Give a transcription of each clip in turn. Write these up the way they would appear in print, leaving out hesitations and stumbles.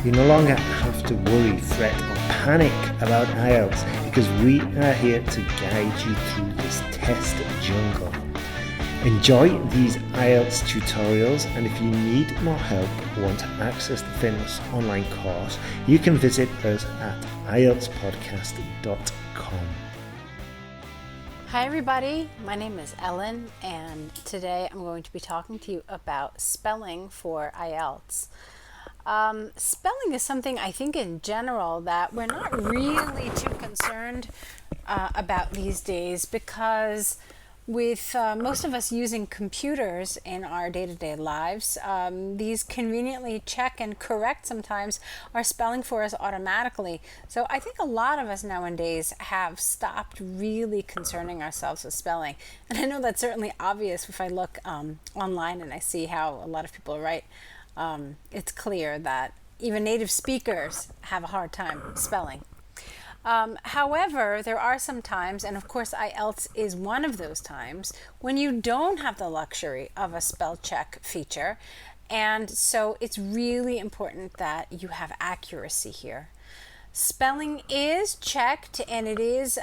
You no longer have to worry, fret or panic about IELTS because we are here to guide you through this test jungle. Enjoy these IELTS tutorials, and if you need more help or want to access the famous online course, you can visit us at IELTSPodcast.com. Hi everybody, my name is Ellen, and today I'm going to be talking to you about spelling for IELTS. Spelling is something I think in general that we're not really too concerned about these days, because with most of us using computers in our day-to-day lives, these conveniently check and correct sometimes our spelling for us automatically. So I think a lot of us nowadays have stopped really concerning ourselves with spelling. And I know that's certainly obvious if I look online and I see how a lot of people write. It's clear that even native speakers have a hard time spelling. However, there are some times, and of course IELTS is one of those times, when you don't have the luxury of a spell check feature, and so it's really important that you have accuracy here. Spelling is checked and it is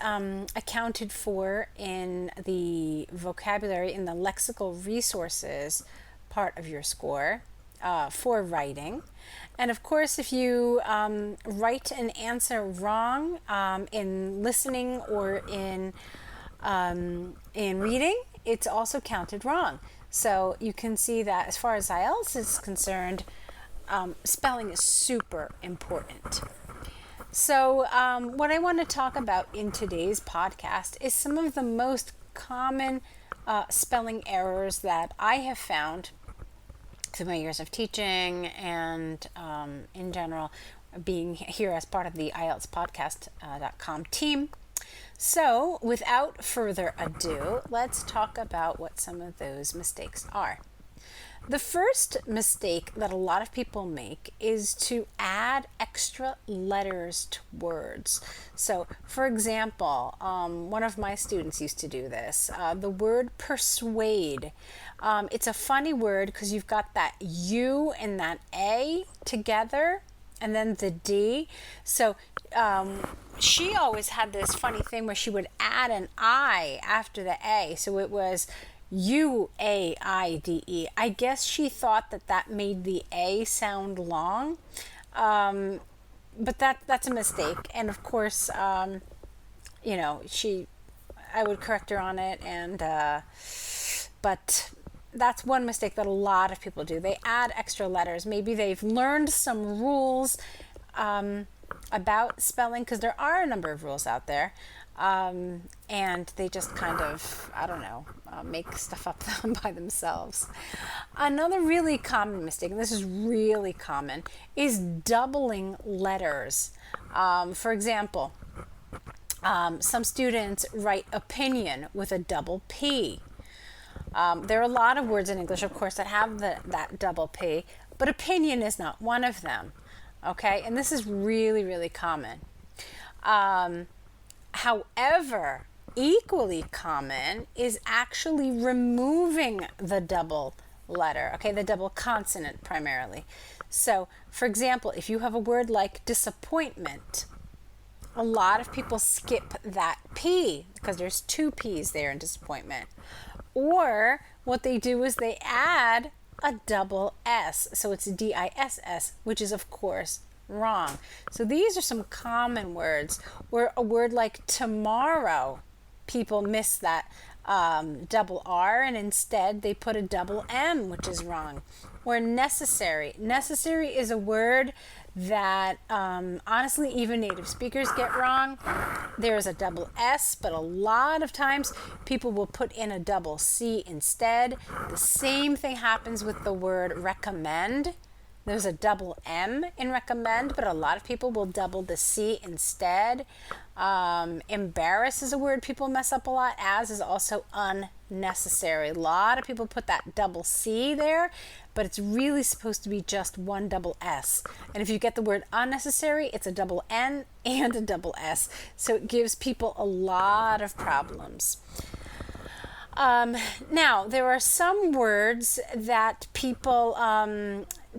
accounted for in the vocabulary, in the lexical resources part of your score for writing. And of course, if you write an answer wrong in listening or in reading, it's also counted wrong. So you can see that as far as IELTS is concerned, spelling is super important. So what I want to talk about in today's podcast is some of the most common spelling errors that I have found through my years of teaching and in general being here as part of the IELTSPodcast.com team. So without further ado, let's talk about what some of those mistakes are. The first mistake that a lot of people make is to add extra letters to words. So, for example, one of my students used to do this. The word persuade. It's a funny word because you've got that U and that A together and then the D. So she always had this funny thing where she would add an I after the A. So it was UAIDE. I guess she thought that made the A sound long, but that's a mistake. And of course, I would correct her on it, and but that's one mistake that a lot of people do. They add extra letters. Maybe they've learned some rules about spelling, because there are a number of rules out there. And they just kind of, make stuff up by themselves. Another really common mistake, and this is really common, is doubling letters. For example, some students write opinion with a double P. There are a lot of words in English, of course, that have that double P, but opinion is not one of them. Okay, and this is really, really common. However, equally common is actually removing the double letter, okay, the double consonant primarily. So, for example, if you have a word like disappointment, a lot of people skip that P because there's two P's there in disappointment. Or what they do is they add a double S, so it's DISS, which is of course wrong. So these are some common words where a word like tomorrow, people miss that double R and instead they put a double M, which is wrong. Or necessary. Necessary is a word that honestly even native speakers get wrong. There is a double S, but a lot of times people will put in a double C instead. The same thing happens with the word recommend. There's a double M in recommend, but a lot of people will double the C instead. Embarrass is a word people mess up a lot, as is also unnecessary. A lot of people put that double C there, but it's really supposed to be just one double S. And if you get the word unnecessary, it's a double N and a double S. So it gives people a lot of problems. Now, there are some words that people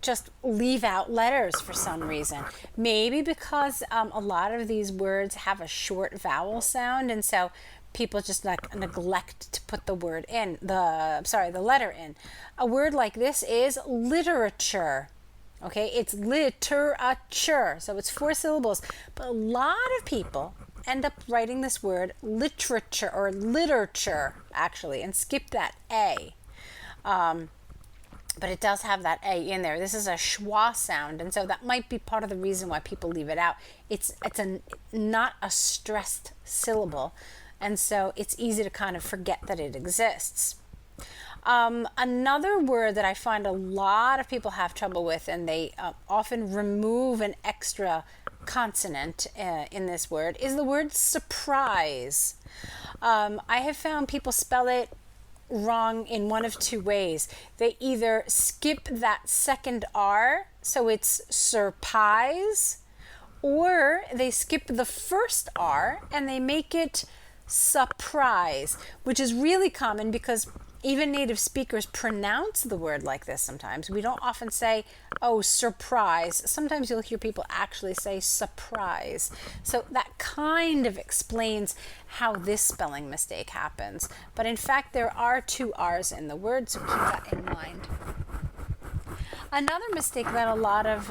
just leave out letters for some reason. Maybe because a lot of these words have a short vowel sound, and so people just neglect to put the letter in. A word like this is literature. Okay, it's literature, so it's 4 syllables. But a lot of people end up writing this word literature or literature, actually, and skip that A. But it does have that A in there. This is a schwa sound, and so that might be part of the reason why people leave it out. It's not a stressed syllable, and so it's easy to kind of forget that it exists. Another word that I find a lot of people have trouble with, and they often remove an extra consonant in this word, is the word surprise. I have found people spell it wrong in one of 2 ways. They either skip that second R, so it's surprise, or they skip the first R and they make it surprise, which is really common because even native speakers pronounce the word like this sometimes. We don't often say, oh, surprise. Sometimes you'll hear people actually say surprise. So that kind of explains how this spelling mistake happens. But in fact, there are 2 R's in the word, so keep that in mind. Another mistake that a lot of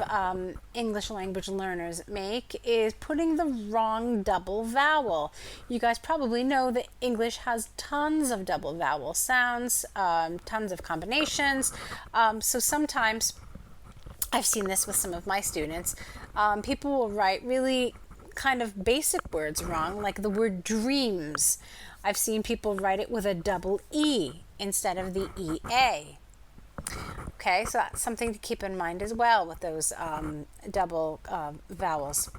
English language learners make is putting the wrong double vowel. You guys probably know that English has tons of double vowel sounds, tons of combinations. So sometimes, I've seen this with some of my students, people will write really kind of basic words wrong, like the word dreams. I've seen people write it with a double E instead of the EA. Okay, so that's something to keep in mind as well with those double vowels.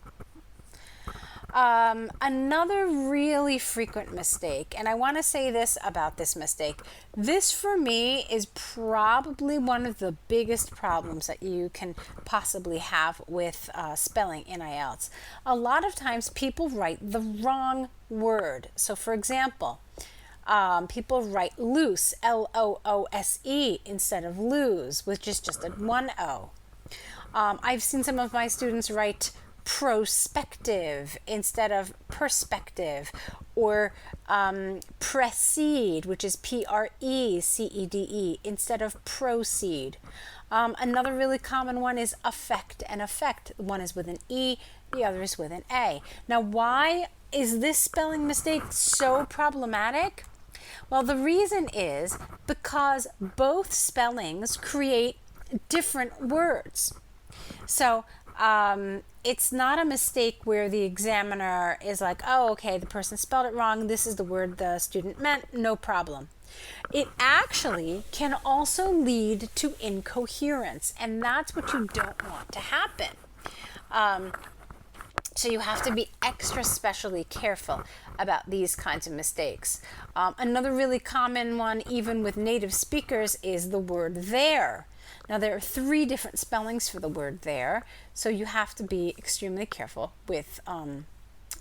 Another really frequent mistake, and I want to say this about this mistake. This, for me, is probably one of the biggest problems that you can possibly have with spelling in IELTS. A lot of times people write the wrong word. So, for example, people write loose, L-O-O-S-E, instead of lose, which is just a 1 O. I've seen some of my students write prospective instead of perspective, or precede, which is P-R-E-C-E-D-E, instead of proceed. Another really common one is affect and effect. One is with an E, the other is with an A. Now, why is this spelling mistake so problematic? Well, the reason is because both spellings create different words. So it's not a mistake where the examiner is like, oh, okay, the person spelled it wrong. This is the word the student meant. No problem. It actually can also lead to incoherence, and that's what you don't want to happen. So you have to be extra specially careful about these kinds of mistakes. Another really common one, even with native speakers, is the word there. Now, there are 3 different spellings for the word there, so you have to be extremely careful with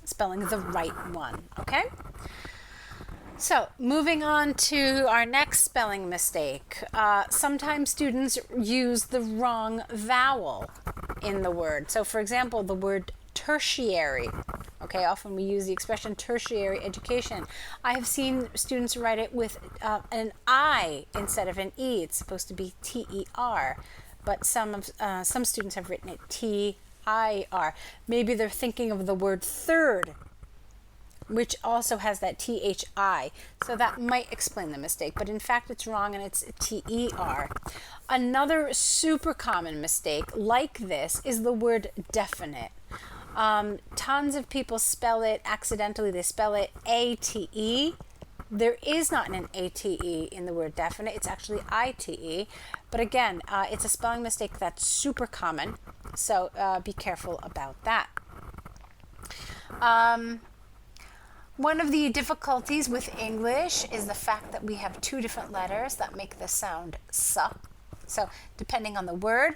spelling the right one, okay? So, moving on to our next spelling mistake. Sometimes students use the wrong vowel in the word. So, for example, the word tertiary. Okay, often we use the expression tertiary education. I have seen students write it with an I instead of an E. It's supposed to be T-E-R, but some students have written it T-I-R. Maybe they're thinking of the word third, which also has that T-H-I. So that might explain the mistake, but in fact it's wrong and it's T-E-R. Another super common mistake like this is the word definite. Tons of people spell it accidentally. They spell it A-T-E. There is not an A-T-E in the word definite. It's actually I-T-E. But again, it's a spelling mistake that's super common. So be careful about that. One of the difficulties with English is the fact that we have 2 different letters that make the sound "s". So depending on the word,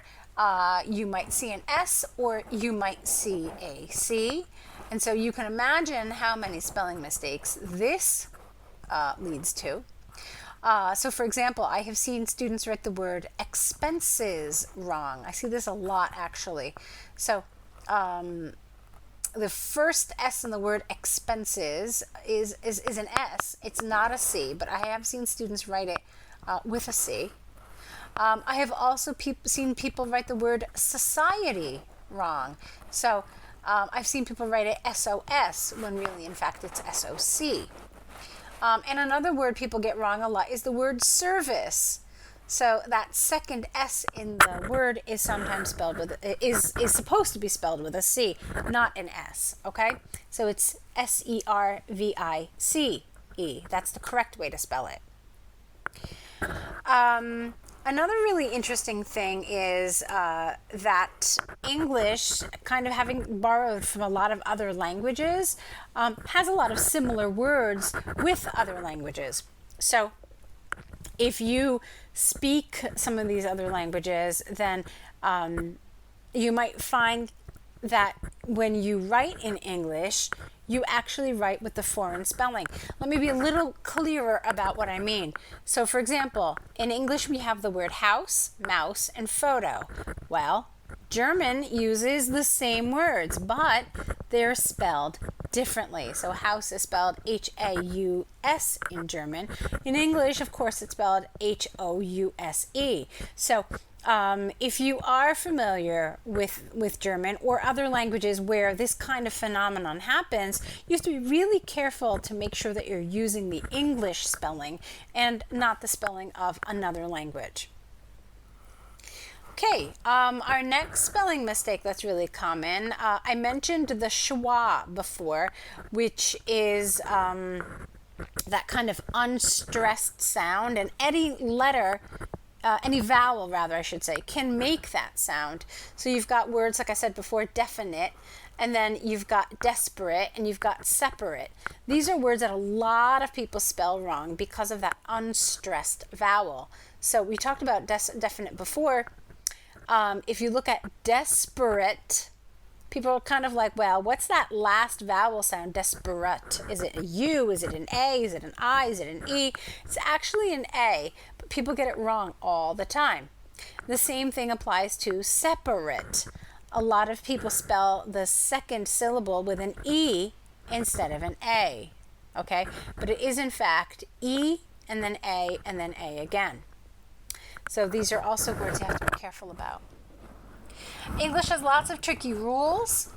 you might see an S or you might see a C. And so you can imagine how many spelling mistakes this leads to. So for example, I have seen students write the word expenses wrong. I see this a lot actually. So the first S in the word expenses is an S. It's not a C, but I have seen students write it with a C. I have also seen people write the word society wrong. So I've seen people write it SOS when really in fact it's SOC. And another word people get wrong a lot is the word service. So that second S in the word is sometimes spelled with is supposed to be spelled with a C, not an S. Okay, so it's SERVICE. That's the correct way to spell it. Another really interesting thing is that English, kind of having borrowed from a lot of other languages, has a lot of similar words with other languages. So if you speak some of these other languages, then you might find that when you write in English, you actually write with the foreign spelling. Let me be a little clearer about what I mean. So for example, in English we have the word house, mouse, and photo. Well, German uses the same words, but they're spelled differently. So house is spelled H-A-U-S in German. In English, of course, it's spelled H-O-U-S-E. So if you are familiar with German or other languages where this kind of phenomenon happens, you have to be really careful to make sure that you're using the English spelling and not the spelling of another language. Okay, our next spelling mistake that's really common, I mentioned the schwa before, which is that kind of unstressed sound, and any letter, any vowel rather I should say, can make that sound. So you've got words, like I said before, definite, and then you've got desperate, and you've got separate. These are words that a lot of people spell wrong because of that unstressed vowel. So we talked about definite before. If you look at desperate, people are kind of like, well, what's that last vowel sound? Desperate. Is it a U? Is it an A? Is it an I? Is it an E? It's actually an A, but people get it wrong all the time. The same thing applies to separate. A lot of people spell the second syllable with an E instead of an A. Okay? But it is in fact E and then A and then A again. So these are also words you have to be careful about. English has lots of tricky rules.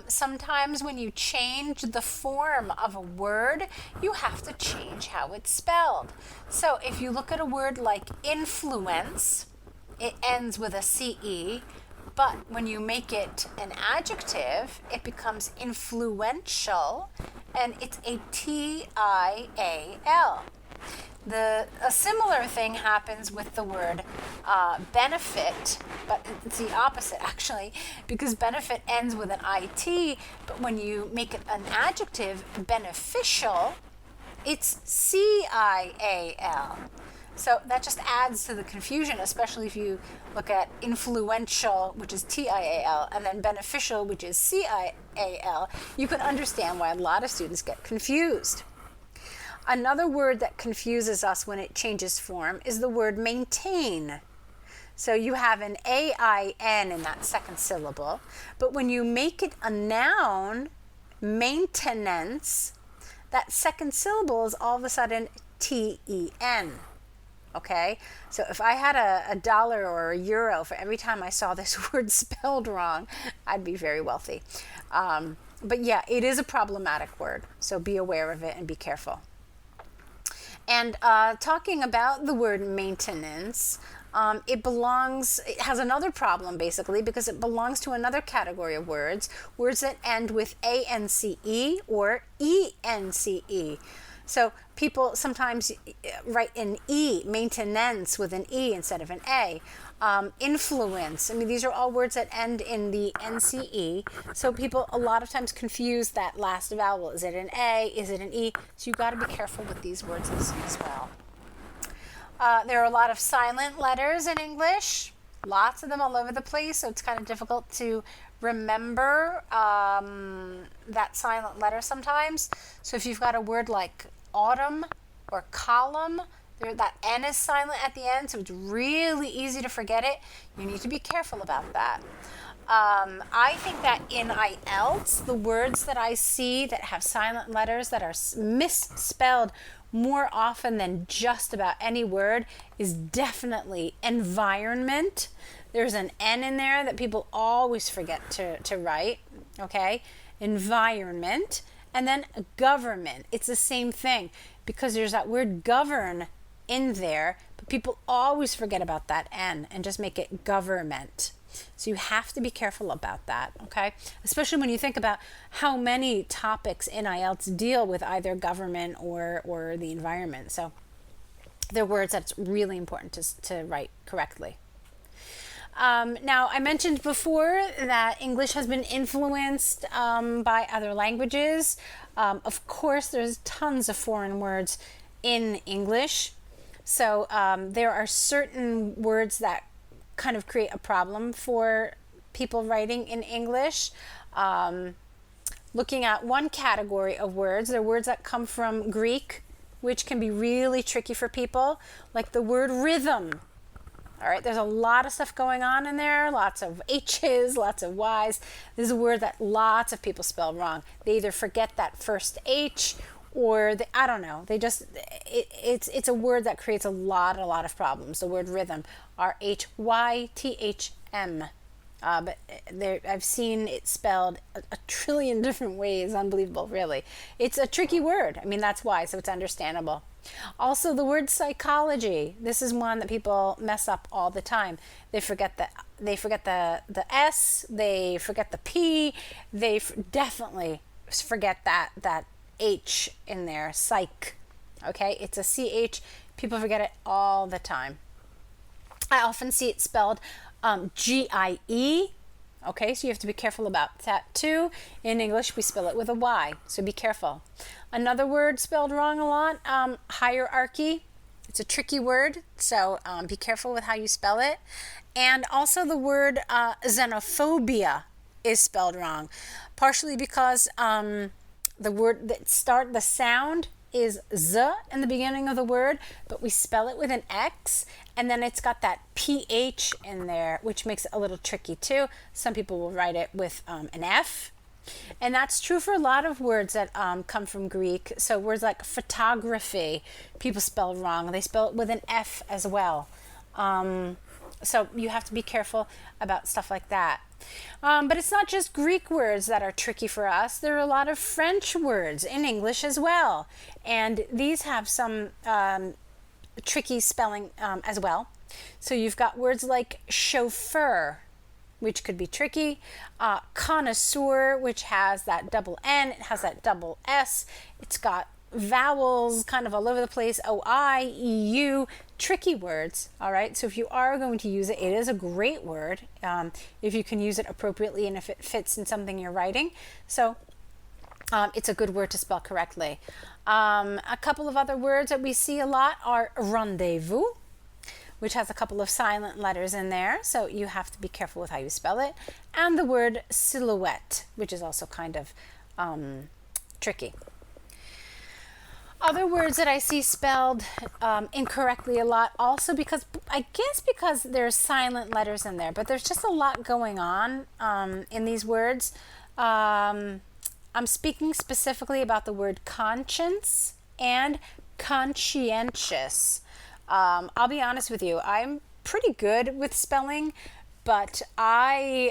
Sometimes when you change the form of a word, you have to change how it's spelled. So if you look at a word like influence, it ends with a CE, but when you make it an adjective, it becomes influential, and it's a TIAL. A similar thing happens with the word benefit, but it's the opposite actually, because benefit ends with an IT, but when you make it an adjective, beneficial, it's CIAL. So that just adds to the confusion, especially if you look at influential, which is TIAL, and then beneficial, which is CIAL. You can understand why a lot of students get confused. Another word that confuses us when it changes form is the word maintain. So you have an AIN in that second syllable, but when you make it a noun, maintenance, that second syllable is all of a sudden TEN. Okay? So if I had a dollar or a euro for every time I saw this word spelled wrong, I'd be very wealthy. But yeah, it is a problematic word, so be aware of it and be careful. And talking about the word maintenance, it has another problem basically because it belongs to another category of words that end with ANCE or ENCE. So people sometimes write an E, maintenance, with an E instead of an A. Influence, I mean, these are all words that end in the NCE. So people a lot of times confuse that last vowel. Is it an A? Is it an E? So you've got to be careful with these words as well. There are a lot of silent letters in English, lots of them all over the place, so it's kind of difficult to remember that silent letter sometimes. So if you've got a word like autumn or column, That N is silent at the end, so it's really easy to forget it. You need to be careful about that. I think that in IELTS, the words that I see that have silent letters that are misspelled more often than just about any word is definitely environment. There's an N in there that people always forget to write, okay? Environment. And then government. It's the same thing because there's that word govern in there, but people always forget about that N and just make it government. So you have to be careful about that, okay? Especially when you think about how many topics in IELTS deal with either government or the environment. So they're words that's really important to write correctly. Now, I mentioned before that English has been influenced by other languages. Of course, there's tons of foreign words in English. So there are certain words that kind of create a problem for people writing in English. Looking at one category of words, there are words that come from Greek, which can be really tricky for people, like the word rhythm. All right, there's a lot of stuff going on in there, lots of H's, lots of Y's. This is a word that lots of people spell wrong. They either forget that first H or I don't know. They just it's a word that creates a lot of problems. The word rhythm, RHYTHM. But I've seen it spelled a trillion different ways. Unbelievable, really. It's a tricky word. I mean, that's why, so it's understandable. Also, the word psychology. This is one that people mess up all the time. They forget the S. They forget the P. They definitely forget that H in there. Psych. Okay, it's a CH. People forget it all the time. I often see it spelled GIE. Okay, so you have to be careful about that too. In English, we spell it with a Y, so be careful. Another word spelled wrong a lot, hierarchy. It's a tricky word, so be careful with how you spell it. And also the word xenophobia is spelled wrong, partially because the sound is Z in the beginning of the word, but we spell it with an X, and then it's got that PH in there, which makes it a little tricky too. Some people will write it with an F, and that's true for a lot of words that come from Greek. So words like photography, people spell wrong. They spell it with an F as well. So you have to be careful about stuff like that. But it's not just Greek words that are tricky for us. There are a lot of French words in English as well. And these have some tricky spelling as well. So you've got words like chauffeur, which could be tricky. Connoisseur, which has that double N. It has that double S. It's got vowels kind of all over the place. O-I, E-U, tricky words. All right, so if you are going to use it, it is a great word if you can use it appropriately and if it fits in something you're writing. So it's a good word to spell correctly. A couple of other words that we see a lot are rendezvous, which has a couple of silent letters in there, so you have to be careful with how you spell it. And the word silhouette, which is also kind of tricky. Other words that I see spelled incorrectly a lot, also because there's silent letters in there, but there's just a lot going on in these words. I'm speaking specifically about the word conscience and conscientious. I'll be honest with you, I'm pretty good with spelling, but I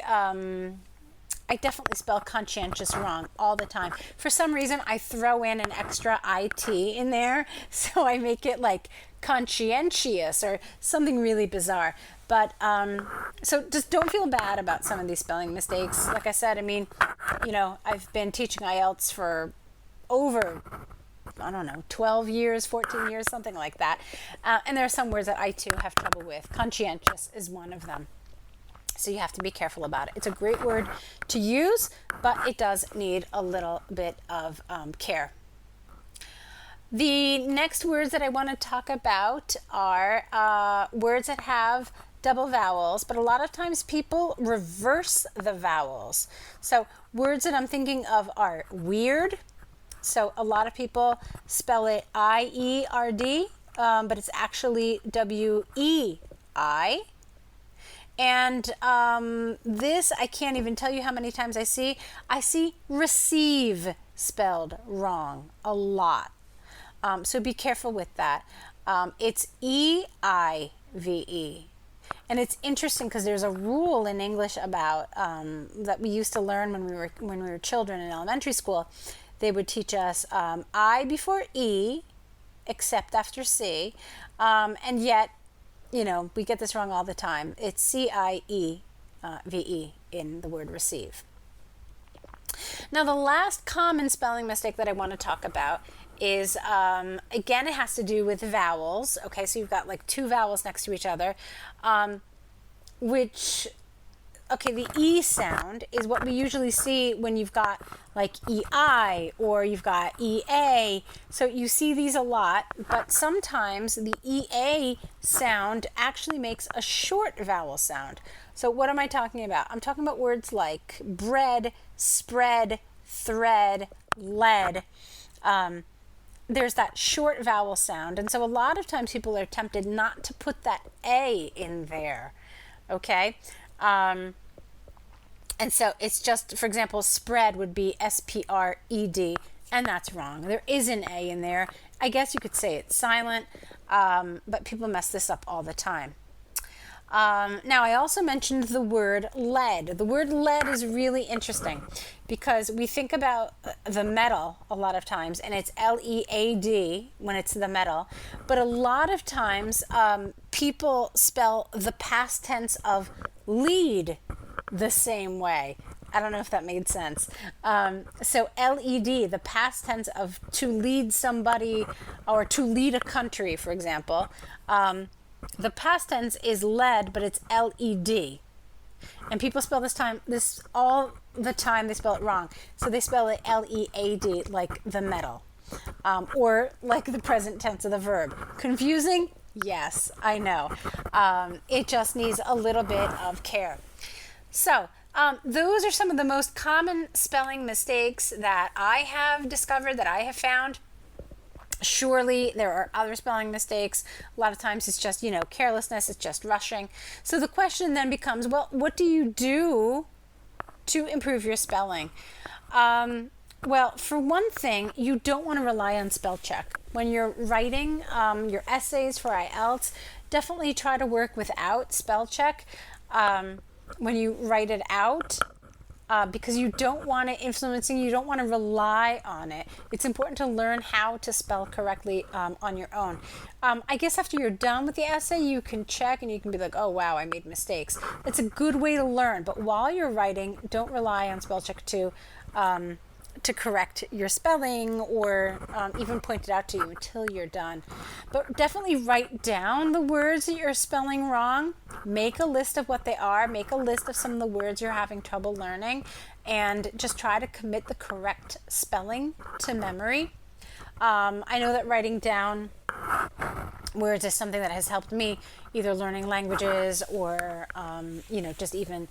definitely spell conscientious wrong all the time. For some reason, I throw in an extra IT in there, so I make it like conscientious or something really bizarre. But so just don't feel bad about some of these spelling mistakes. Like I said, I mean, I've been teaching IELTS for over 12 years, 14 years, something like that. And there are some words that I too have trouble with. Conscientious is one of them. So you have to be careful about it. It's a great word to use, but it does need a little bit of care. The next words that I want to talk about are words that have double vowels, but a lot of times people reverse the vowels. So words that I'm thinking of are weird. So a lot of people spell it I-E-R-D, but it's actually W-E-I. And this, I can't even tell you how many times I see. I see receive spelled wrong a lot. So be careful with that. It's E-I-V-E. And it's interesting because there's a rule in English about that we used to learn when we were children in elementary school. They would teach us I before E, except after C, and yet, we get this wrong all the time. It's C-I-E-V-E in the word receive. Now, the last common spelling mistake that I want to talk about is, again, it has to do with vowels. Okay, so you've got like two vowels next to each other, the E sound is what we usually see when you've got like EI or you've got EA. So you see these a lot, but sometimes the EA sound actually makes a short vowel sound. So what am I talking about? I'm talking about words like bread, spread, thread, lead. There's that short vowel sound. And so a lot of times people are tempted not to put that A in there. Okay? And so it's just, for example, spread would be S-P-R-E-D, and that's wrong. There is an A in there. I guess you could say it's silent, but people mess this up all the time. Now, I also mentioned the word lead. The word lead is really interesting because we think about the metal a lot of times, and it's L-E-A-D when it's the metal. But a lot of times, people spell the past tense of lead the same way. I don't know if that made sense. So L-E-D, the past tense of to lead somebody or to lead a country, for example. The past tense is led, but it's L-E-D. And people spell this all the time, they spell it wrong. So they spell it L-E-A-D, like the metal. Or like the present tense of the verb. Confusing? Yes, I know. It just needs a little bit of care. So, those are some of the most common spelling mistakes that I have discovered, that I have found. Surely there are other spelling mistakes. A lot of times it's just, carelessness, it's just rushing. So the question then becomes, well, what do you do to improve your spelling? Well, for one thing, you don't want to rely on spell check. When you're writing your essays for IELTS, definitely try to work without spell check. When you write it out, because you don't want it influencing, you don't want to rely on it. It's important to learn how to spell correctly on your own. I guess after you're done with the essay, you can check and you can be like, oh, wow, I made mistakes. It's a good way to learn. But while you're writing, don't rely on spell check to correct your spelling or even point it out to you until you're done. But definitely write down the words that you're spelling wrong. Make a list of what they are. Make a list of some of the words you're having trouble learning, and just try to commit the correct spelling to memory. I know that writing down words is something that has helped me, either learning languages or, just even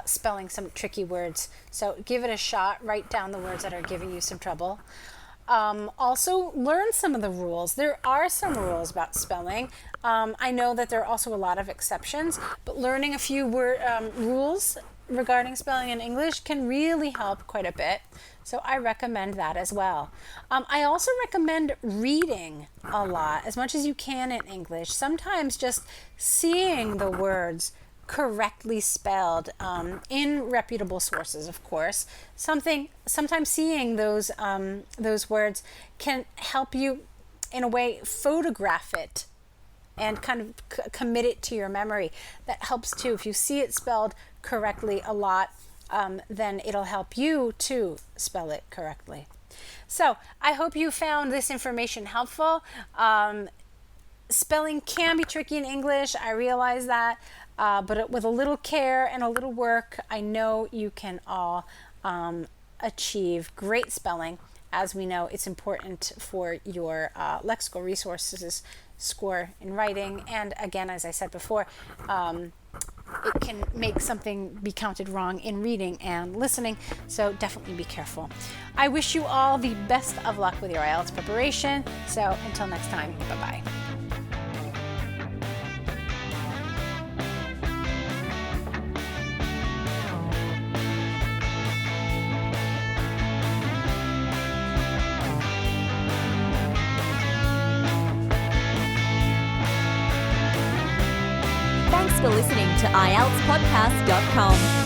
spelling some tricky words. So give it a shot. Write down the words that are giving you some trouble. Also, learn some of the rules. There are some rules about spelling. I know that there are also a lot of exceptions, but learning a few rules regarding spelling in English can really help quite a bit. So I recommend that as well. I also recommend reading a lot, as much as you can in English. Sometimes just seeing the words correctly spelled in reputable sources, of course. Sometimes seeing those words can help you, in a way, photograph it and kind of commit it to your memory. That helps too. If you see it spelled correctly a lot, then it'll help you to spell it correctly. So I hope you found this information helpful. Spelling can be tricky in English. I realize that. But with a little care and a little work, I know you can all achieve great spelling. As we know, it's important for your lexical resources score in writing. And again, as I said before, it can make something be counted wrong in reading and listening. So definitely be careful. I wish you all the best of luck with your IELTS preparation. So until next time, bye-bye. for listening to IELTSPodcast.com.